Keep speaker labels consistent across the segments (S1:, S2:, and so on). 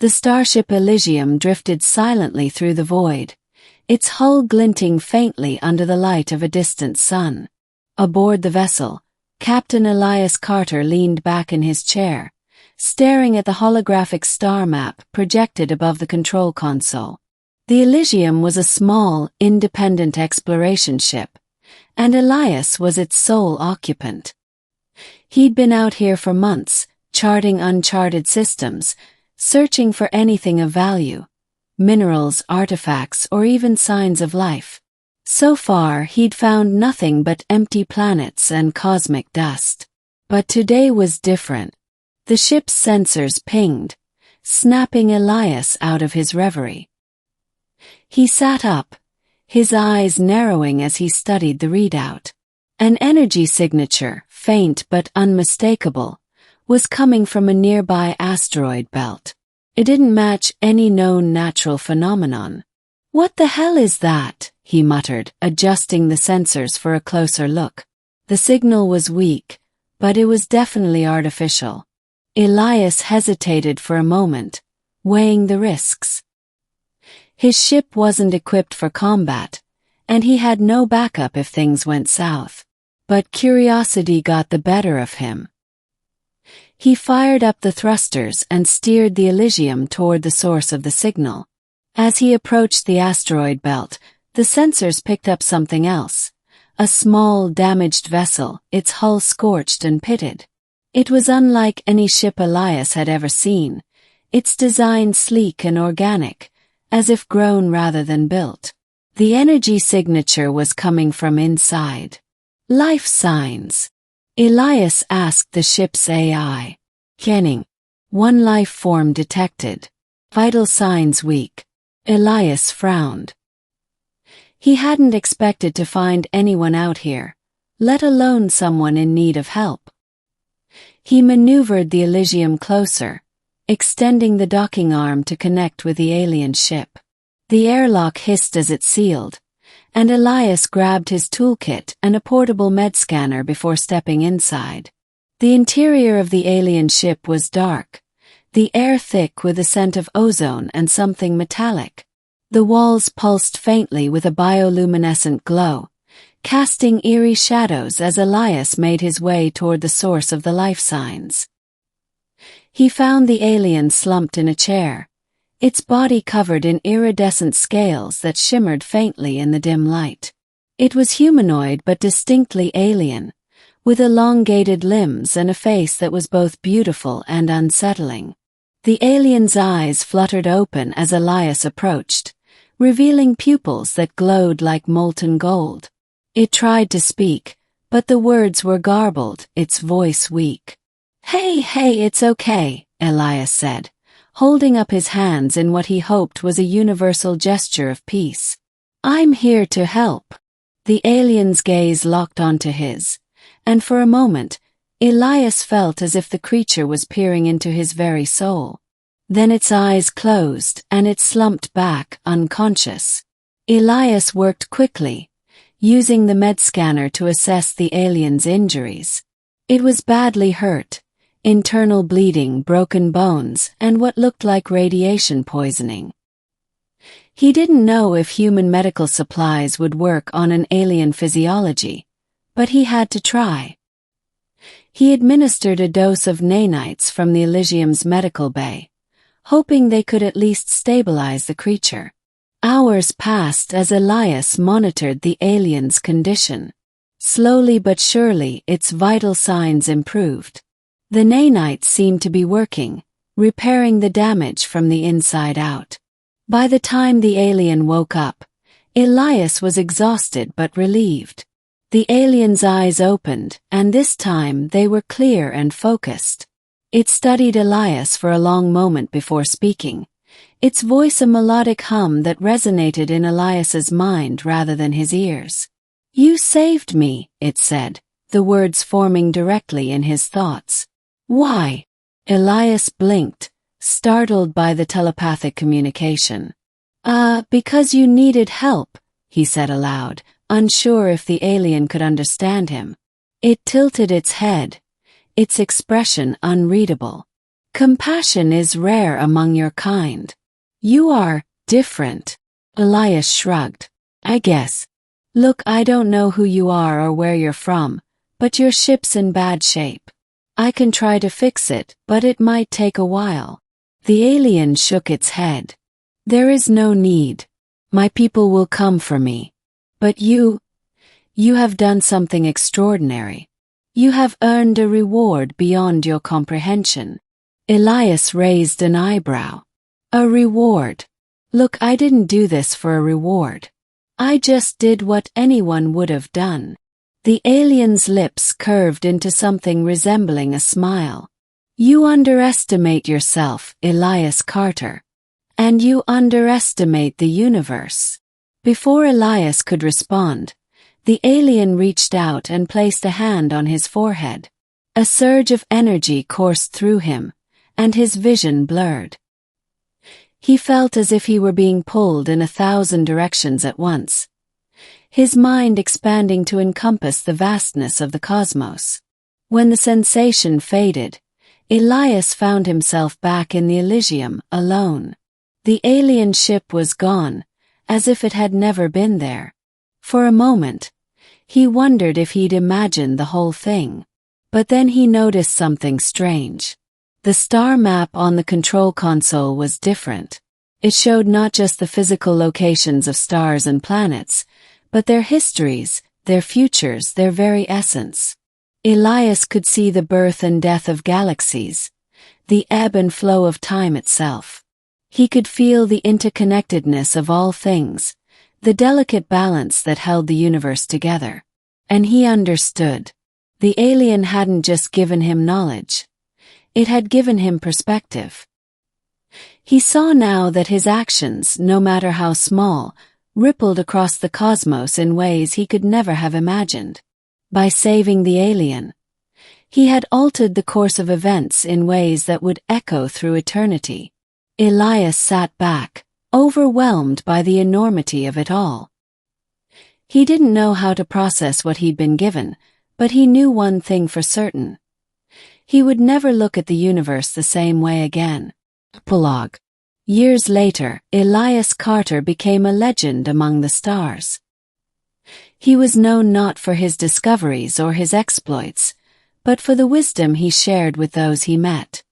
S1: The starship Elysium drifted silently through the void, its hull glinting faintly under the light of a distant sun. Aboard the vessel, Captain Elias Carter leaned back in his chair, staring at the holographic star map projected above the control console. The Elysium was a small, independent exploration ship, and Elias was its sole occupant. He'd been out here for months, charting uncharted systems, searching for anything of value, minerals, artifacts, or even signs of life. So far, he'd found nothing but empty planets and cosmic dust. But today was different. The ship's sensors pinged, snapping Elias out of his reverie. He sat up, his eyes narrowing as he studied the readout. An energy signature, faint but unmistakable, was coming from a nearby asteroid belt. It didn't match any known natural phenomenon. "What the hell is that?" he muttered, adjusting the sensors for a closer look. The signal was weak, but it was definitely artificial. Elias hesitated for a moment, weighing the risks. His ship wasn't equipped for combat, and he had no backup if things went south. But curiosity got the better of him. He fired up the thrusters and steered the Elysium toward the source of the signal. As he approached the asteroid belt, the sensors picked up something else. A small, damaged vessel, its hull scorched and pitted. It was unlike any ship Elias had ever seen, its design sleek and organic, as if grown rather than built. The energy signature was coming from inside. "Life signs," Elias asked the ship's AI. "Kenning. One life form detected. Vital signs weak." Elias frowned. He hadn't expected to find anyone out here, let alone someone in need of help. He maneuvered the Elysium closer, extending the docking arm to connect with the alien ship. The airlock hissed as it sealed, and Elias grabbed his toolkit and a portable med scanner before stepping inside. The interior of the alien ship was dark, the air thick with a scent of ozone and something metallic. The walls pulsed faintly with a bioluminescent glow, casting eerie shadows as Elias made his way toward the source of the life signs. He found the alien slumped in a chair, its body covered in iridescent scales that shimmered faintly in the dim light. It was humanoid but distinctly alien, with elongated limbs and a face that was both beautiful and unsettling. The alien's eyes fluttered open as Elias approached, revealing pupils that glowed like molten gold. It tried to speak, but the words were garbled, its voice weak. Hey, it's okay," Elias said, holding up his hands in what he hoped was a universal gesture of peace. "I'm here to help." The alien's gaze locked onto his, and for a moment, Elias felt as if the creature was peering into his very soul. Then its eyes closed, and it slumped back, unconscious. Elias worked quickly, using the med scanner to assess the alien's injuries. It was badly hurt, internal bleeding, broken bones, and what looked like radiation poisoning. He didn't know if human medical supplies would work on an alien physiology, but he had to try. He administered a dose of nanites from the Elysium's medical bay, hoping they could at least stabilize the creature. Hours passed as Elias monitored the alien's condition. Slowly but surely, its vital signs improved. The nanites seemed to be working, repairing the damage from the inside out. By the time the alien woke up, Elias was exhausted but relieved. The alien's eyes opened, and this time they were clear and focused. It studied Elias for a long moment before speaking, its voice a melodic hum that resonated in Elias's mind rather than his ears. "You saved me," it said, the words forming directly in his thoughts. "Why?" Elias blinked, startled by the telepathic communication. Because you needed help," he said aloud, unsure if the alien could understand him. It tilted its head, its expression unreadable. Compassion is rare among your kind. You are different. Elias shrugged. I guess. Look, I don't know who you are or where you're from, but your ship's in bad shape. I can try to fix it, but it might take a while. The alien shook its head. There is no need. My people will come for me. But you have done something extraordinary. You have earned a reward beyond your comprehension. Elias raised an eyebrow. A reward? Look, I didn't do this for a reward. I just did what anyone would have done. The alien's lips curved into something resembling a smile. You underestimate yourself, Elias Carter. And you underestimate the universe. Before Elias could respond, the alien reached out and placed a hand on his forehead. A surge of energy coursed through him, and his vision blurred. He felt as if he were being pulled in 1,000 directions at once, his mind expanding to encompass the vastness of the cosmos. When the sensation faded, Elias found himself back in the Elysium, alone. The alien ship was gone, as if it had never been there. For a moment, he wondered if he'd imagined the whole thing. But then he noticed something strange. The star map on the control console was different. It showed not just the physical locations of stars and planets, but their histories, their futures, their very essence. Elias could see the birth and death of galaxies, the ebb and flow of time itself. He could feel the interconnectedness of all things, the delicate balance that held the universe together. And he understood. The alien hadn't just given him knowledge. It had given him perspective. He saw now that his actions, no matter how small, rippled across the cosmos in ways he could never have imagined. By saving the alien, he had altered the course of events in ways that would echo through eternity. Elias sat back, overwhelmed by the enormity of it all. He didn't know how to process what he'd been given, but he knew one thing for certain. He would never look at the universe the same way again. Epilogue. Years later, Elias Carter became a legend among the stars. He was known not for his discoveries or his exploits, but for the wisdom he shared with those he met.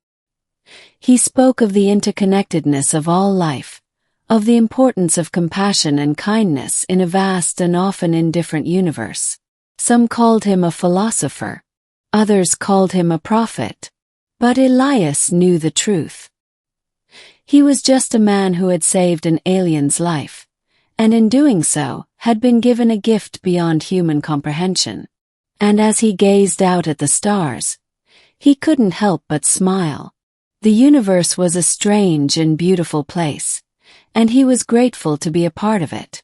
S1: He spoke of the interconnectedness of all life, of the importance of compassion and kindness in a vast and often indifferent universe. Some called him a philosopher. Others called him a prophet. But Elias knew the truth. He was just a man who had saved an alien's life, and in doing so, had been given a gift beyond human comprehension. And as he gazed out at the stars, he couldn't help but smile. The universe was a strange and beautiful place, and he was grateful to be a part of it.